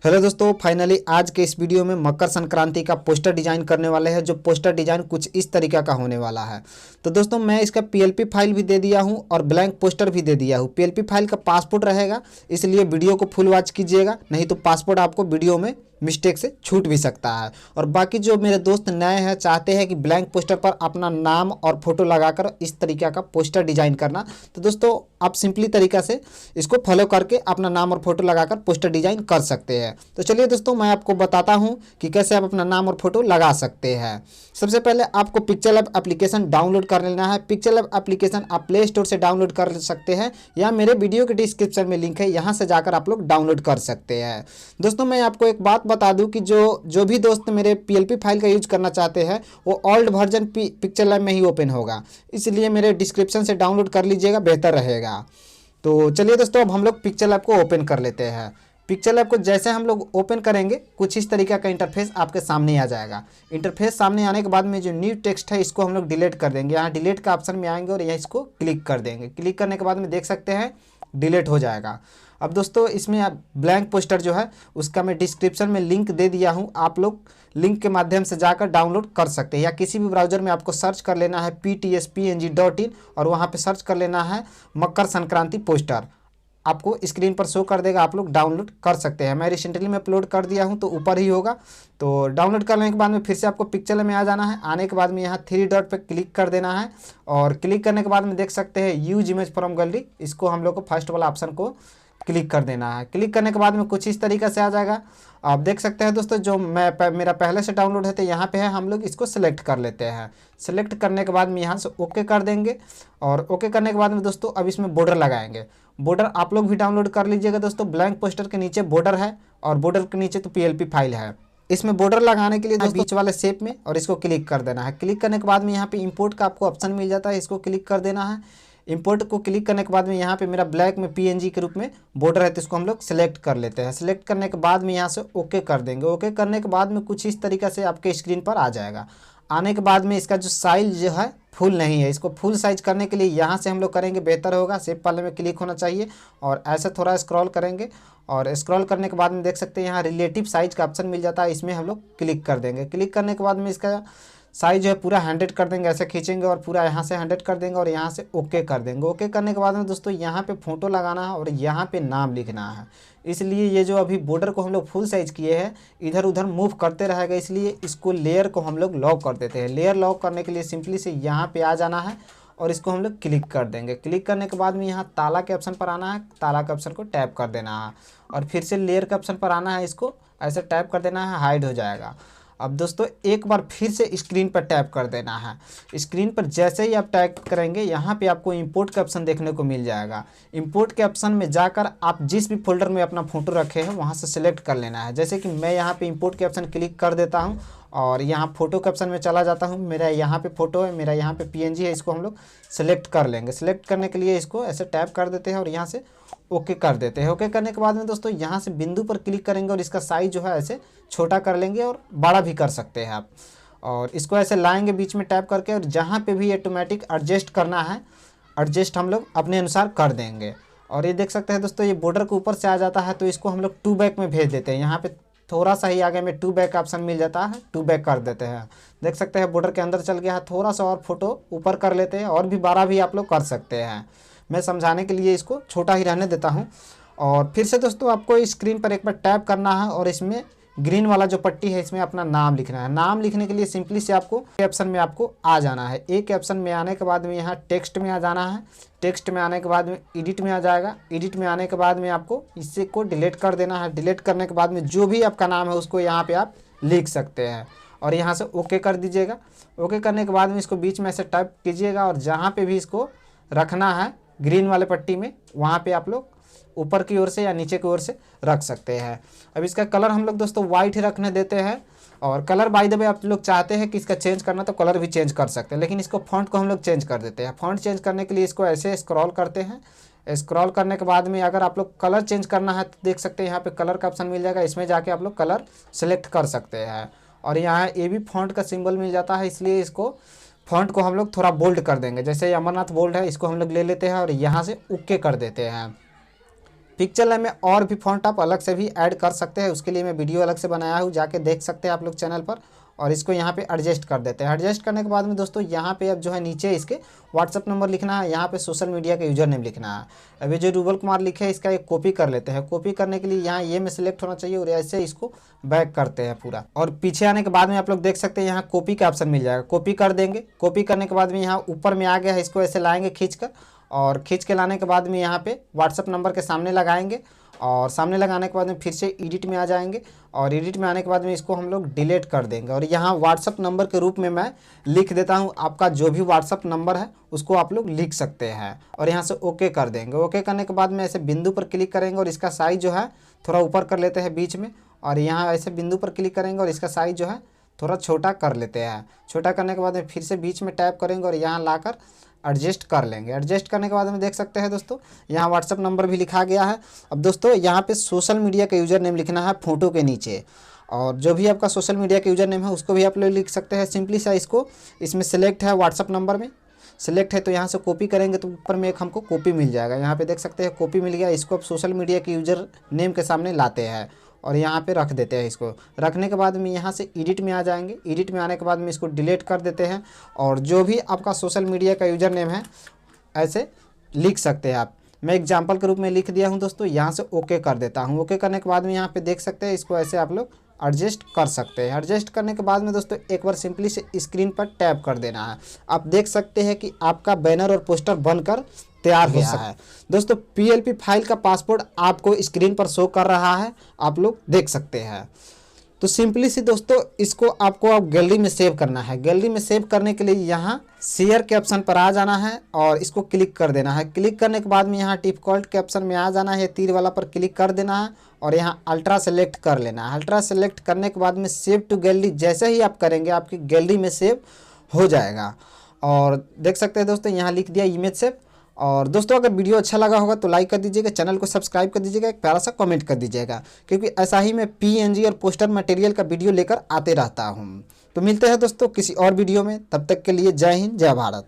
Hello दोस्तों, finally आज के इस वीडियो में मकर संक्रांति का पोस्टर डिजाइन करने वाले हैं। जो पोस्टर डिजाइन कुछ इस तरीका का होने वाला है। तो दोस्तों मैं इसका पीएलपी फाइल भी दे दिया हूं और ब्लैंक पोस्टर भी दे दिया हूं। पीएलपी फाइल का पासपोर्ट रहेगा, इसलिए वीडियो को फुल वॉच कीजिएगा, नहीं तो पासपोर्ट आपको वीडियो में मिस्टेक से छूट भी सकता है। और बाकी जो मेरे दोस्त नए हैं, चाहते हैं कि ब्लैंक पोस्टर पर अपना नाम और फोटो लगाकर इस तरीका का पोस्टर डिजाइन करना, तो दोस्तों आप सिंपली तरीका से इसको फॉलो करके अपना नाम और फोटो लगाकर पोस्टर डिजाइन कर सकते हैं। तो चलिए दोस्तों मैं आपको बताता हूं कि कैसे आप अपना नाम और फोटो लगा सकते हैं। सबसे पहले आपको पिक्चरलैब एप्लीकेशन डाउनलोड कर लेना है। पिक्चरलैब एप्लीकेशन आप प्ले स्टोर से डाउनलोड कर सकते हैं या मेरे वीडियो के डिस्क्रिप्शन में लिंक है, यहाँ से जाकर आप लोग डाउनलोड कर सकते हैं। दोस्तों मैं आपको एक बात बता दूं कि जो भी दोस्त मेरे पीएलपी फाइल का यूज करना चाहते हैं वो ओल्ड वर्जन पिक्चरलैब में ही ओपन होगा, इसलिए मेरे डिस्क्रिप्शन से डाउनलोड कर लीजिएगा, बेहतर रहेगा। तो चलिए दोस्तों अब हम लोग पिक्चरलैब को ओपन कर लेते हैं। पिक्चरलैब को जैसे हम लोग ओपन करेंगे कुछ इस तरीके का इंटरफेस आपके सामने आ जाएगा। इंटरफेस सामने आने के बाद में जो न्यू टेक्स्ट है इसको हम लोग डिलीट कर देंगे। यहाँ डिलीट का ऑप्शन में आएंगे और यहाँ इसको क्लिक कर देंगे। क्लिक करने के बाद में देख सकते हैं डिलीट हो जाएगा। अब दोस्तों इसमें आप ब्लैंक पोस्टर जो है उसका मैं डिस्क्रिप्शन में लिंक दे दिया हूँ, आप लोग लिंक के माध्यम से जाकर डाउनलोड कर सकते हैं, या किसी भी ब्राउज़र में आपको सर्च कर लेना है ptspng.in और वहाँ पे सर्च कर लेना है मकर संक्रांति पोस्टर, आपको स्क्रीन पर शो कर देगा, आप लोग डाउनलोड कर सकते हैं। मैं रिसेंटली में अपलोड कर दिया हूं तो ऊपर ही होगा। तो डाउनलोड करने के बाद में फिर से आपको पिक्चर में आ जाना है। आने के बाद में यहाँ 3 डॉट पे क्लिक कर देना है और क्लिक करने के बाद में देख सकते हैं यूज इमेज फ्रॉम गैलरी, इसको हम लोग को फर्स्ट वाला ऑप्शन को क्लिक कर देना है। क्लिक करने के बाद में कुछ इस तरीके से आ जाएगा। आप देख सकते हैं दोस्तों जो मेरा पहले से डाउनलोड है तो यहाँ पे है, हम लोग इसको सिलेक्ट कर लेते हैं। सिलेक्ट करने के बाद में यहाँ से ओके कर देंगे और ओके करने के बाद में दोस्तों अब इसमें बॉर्डर लगाएंगे। बॉर्डर आप लोग भी डाउनलोड कर लीजिएगा दोस्तों। ब्लैंक पोस्टर के नीचे बॉर्डर है और बॉर्डर के नीचे तो पीएलपी फाइल है। इसमें बॉर्डर लगाने के लिए दोस्तों बीच वाले शेप में और इसको क्लिक कर देना है। क्लिक करने के बाद में यहाँ पे इंपोर्ट का आपको ऑप्शन मिल जाता है, इसको क्लिक कर देना है। इंपोर्ट को क्लिक करने के बाद में यहाँ पे मेरा ब्लैक में पीएनजी के रूप में बॉर्डर है तो इसको हम लोग सेलेक्ट कर लेते हैं। सेलेक्ट करने के बाद में यहाँ से ओके कर देंगे। ओके करने के बाद में कुछ इस तरीके से आपके स्क्रीन पर आ जाएगा। आने के बाद में इसका जो साइज जो है फुल नहीं है, इसको फुल साइज करने के लिए यहाँ से हम लोग करेंगे, बेहतर होगा शेप वाले में क्लिक होना चाहिए और ऐसे थोड़ा स्क्रॉल करेंगे और स्क्रॉल करने के बाद में देख सकते हैं यहाँ रिलेटिव साइज का ऑप्शन मिल जाता है, इसमें हम लोग क्लिक कर देंगे। क्लिक करने के बाद में इसका साइज जो है पूरा 100 कर देंगे, ऐसे खींचेंगे और पूरा यहाँ से 100 कर देंगे और यहाँ से ओके कर देंगे। ओके करने के बाद में दोस्तों यहाँ पे फ़ोटो लगाना है और यहाँ पे नाम लिखना है, इसलिए ये जो अभी बॉर्डर को हम लोग फुल साइज किए हैं इधर उधर मूव करते रहेगा, इसलिए इसको लेयर को हम लोग लॉक कर देते हैं। लेयर लॉक करने के लिए सिंपली से यहाँ पे आ जाना है और इसको हम लोग क्लिक कर देंगे। क्लिक करने के बाद में यहाँ ताला के ऑप्शन पर आना है, ताला के ऑप्शन को टैप कर देना है और फिर से लेयर के ऑप्शन पर आना है, इसको ऐसे टैप कर देना है, हाइड हो जाएगा। अब दोस्तों एक बार फिर से स्क्रीन पर टैप कर देना है। स्क्रीन पर जैसे ही आप टैप करेंगे यहाँ पे आपको इंपोर्ट का ऑप्शन देखने को मिल जाएगा। इंपोर्ट के ऑप्शन में जाकर आप जिस भी फोल्डर में अपना फ़ोटो रखे हैं वहाँ से सिलेक्ट कर लेना है। जैसे कि मैं यहाँ पे इंपोर्ट के ऑप्शन क्लिक कर देता हूँ और यहाँ फ़ोटो के ऑप्शन में चला जाता हूँ। मेरा यहाँ पे फ़ोटो है, मेरा यहाँ पे पीएनजी है, इसको हम लोग सेलेक्ट कर लेंगे। सेलेक्ट करने के लिए इसको ऐसे टैप कर देते हैं और यहाँ से ओके कर देते हैं। ओके करने के बाद में दोस्तों यहाँ से बिंदु पर क्लिक करेंगे और इसका साइज जो है ऐसे छोटा कर लेंगे और बड़ा भी कर सकते हैं आप, और इसको ऐसे लाएंगे बीच में टैप करके और जहाँ पे भी ऑटोमेटिक एडजस्ट करना है एडजस्ट हम लोग अपने अनुसार कर देंगे। और ये देख सकते हैं दोस्तों ये बॉर्डर के ऊपर से आ जाता है तो इसको हम लोग 2 बैक में भेज देते हैं। यहाँ पे थोड़ा सा ही आगे में 2 बैक का ऑप्शन मिल जाता है, 2 बैक कर देते हैं। देख सकते हैं बॉर्डर के अंदर चल गया है, थोड़ा सा और फोटो ऊपर कर लेते हैं और भी बड़ा भी आप लोग कर सकते हैं। मैं समझाने के लिए इसको छोटा ही रहने देता हूँ। और फिर से दोस्तों आपको स्क्रीन पर एक बार टैप करना है और इसमें ग्रीन वाला जो पट्टी है इसमें अपना नाम लिखना है। नाम लिखने के लिए सिंपली से आपको ऑप्शन में आपको आ जाना है। एक ऑप्शन में आने के बाद में यहाँ टेक्स्ट में आ जाना है। टेक्स्ट में आने के बाद में एडिट में आ जाएगा। एडिट में आने के बाद में आपको इससे को डिलीट कर देना है। डिलीट करने के बाद में जो भी आपका नाम है उसको यहाँ पे आप लिख सकते हैं और यहाँ से ओके कर दीजिएगा। ओके करने के बाद में इसको बीच में ऐसे टाइप कीजिएगा और जहाँ पे भी इसको रखना है ग्रीन वाले पट्टी में वहाँ पे आप लोग ऊपर की ओर से या नीचे की ओर से रख सकते हैं। अब इसका कलर हम लोग दोस्तों वाइट ही रखने देते हैं और कलर बाय द वे आप लोग चाहते हैं कि इसका चेंज करना तो कलर भी चेंज कर सकते हैं, लेकिन इसको फॉन्ट को हम लोग चेंज कर देते हैं। फॉन्ट चेंज करने के लिए इसको ऐसे स्क्रॉल करते हैं। स्क्रॉल करने के बाद में अगर आप लोग कलर चेंज करना है तो देख सकते हैं यहाँ पे कलर का ऑप्शन मिल जाएगा, इसमें जाके आप लोग कलर सेलेक्ट कर सकते हैं और यहाँ ये भी फॉन्ट का सिंबल मिल जाता है, इसलिए इसको फॉन्ट को हम लोग थोड़ा बोल्ड कर देंगे। जैसे अमरनाथ बोल्ड है इसको हम लोग ले लेते हैं और यहाँ से ओके कर देते हैं। पिक्चर में और भी फ़ॉन्ट आप अलग से भी ऐड कर सकते हैं, उसके लिए मैं वीडियो अलग से बनाया हूँ, जाके देख सकते हैं आप लोग चैनल पर। और इसको यहाँ पे एडजस्ट कर देते हैं। एडजस्ट करने के बाद में दोस्तों यहाँ पे अब जो है नीचे इसके व्हाट्सअप नंबर लिखना है, यहाँ पे सोशल मीडिया का यूज़र नेम लिखना है। अभी जो रूबल कुमार लिखे है इसका एक कॉपी कर लेते हैं। कॉपी करने के लिए यहाँ ये में सिलेक्ट होना चाहिए और ऐसे इसको बैक करते हैं पूरा। और पीछे आने के बाद में आप लोग देख सकते हैं यहाँ कॉपी का ऑप्शन मिल जाएगा, कॉपी कर देंगे। कॉपी करने के बाद में यहाँ ऊपर में आ गया है, इसको ऐसे लाएंगे खींच कर, और खींच के लाने के बाद में यहाँ पे व्हाट्सअप नंबर के सामने लगाएंगे। और सामने लगाने के बाद में फिर से एडिट में आ जाएंगे, और एडिट में आने के बाद में इसको हम लोग डिलीट कर देंगे। और यहाँ व्हाट्सअप नंबर के रूप में मैं लिख देता हूँ, आपका जो भी व्हाट्सअप नंबर है उसको आप लोग लिख सकते हैं। और यहाँ से ओके कर देंगे। ओके करने के बाद में ऐसे बिंदु पर क्लिक करेंगे और इसका साइज़ जो है थोड़ा ऊपर कर लेते हैं बीच में, और यहाँ ऐसे बिंदु पर क्लिक करेंगे और इसका साइज़ जो है थोड़ा छोटा कर लेते हैं। छोटा करने के बाद में फिर से बीच में टैप करेंगे और यहाँ लाकर एडजस्ट कर लेंगे। एडजस्ट करने के बाद में देख सकते हैं दोस्तों यहाँ व्हाट्सअप नंबर भी लिखा गया है। अब दोस्तों यहाँ पे सोशल मीडिया का यूज़र नेम लिखना है फ़ोटो के नीचे, और जो भी आपका सोशल मीडिया का यूज़र नेम है उसको भी आप लोग लिख सकते हैं। सिंपली सा इसको इसमें सेलेक्ट है, व्हाट्सअप नंबर में सेलेक्ट है तो यहाँ से कॉपी करेंगे तो ऊपर में एक हमको कॉपी मिल जाएगा। यहाँ पे देख सकते हैं कॉपी मिल गया। इसको अब सोशल मीडिया के यूज़र नेम के सामने लाते हैं और यहाँ पे रख देते हैं। इसको रखने के बाद में यहाँ से एडिट में आ जाएंगे। एडिट में आने के बाद में इसको डिलीट कर देते हैं, और जो भी आपका सोशल मीडिया का यूज़र नेम है ऐसे लिख सकते हैं आप। मैं एग्जांपल के रूप में लिख दिया हूँ दोस्तों। यहाँ से ओके कर देता हूँ। ओके करने के बाद में यहाँ पे देख सकते हैं इसको ऐसे आप लोग एडजस्ट कर सकते हैं। एडजस्ट करने के बाद में दोस्तों एक बार सिंपली से स्क्रीन पर टैप कर देना है। आप देख सकते हैं कि आपका बैनर और पोस्टर बनकर तैयार हो गया है। दोस्तों PLP फाइल का पासवर्ड आपको स्क्रीन पर शो कर रहा है, आप लोग देख सकते हैं। तो सिंपली से दोस्तों इसको आपको अब गैलरी में सेव करना है। गैलरी में सेव करने के लिए यहाँ शेयर के ऑप्शन पर आ जाना है और इसको क्लिक कर देना है। क्लिक करने के बाद में यहाँ डिफ़ॉल्ट के ऑप्शन में आ जाना है, तीर वाला पर क्लिक कर देना है और यहाँ अल्ट्रा सेलेक्ट कर लेना है। अल्ट्रा सेलेक्ट करने के बाद में सेव टू गैलरी जैसे ही आप करेंगे आपकी गैलरी में सेव हो जाएगा। और देख सकते हैं दोस्तों यहाँ लिख दिया इमेज सेव। और दोस्तों अगर वीडियो अच्छा लगा होगा तो लाइक कर दीजिएगा, चैनल को सब्सक्राइब कर दीजिएगा, एक प्यारा सा कमेंट कर दीजिएगा, क्योंकि ऐसा ही मैं PNG और पोस्टर मटेरियल का वीडियो लेकर आते रहता हूँ। तो मिलते हैं दोस्तों किसी और वीडियो में, तब तक के लिए जय हिंद जय भारत।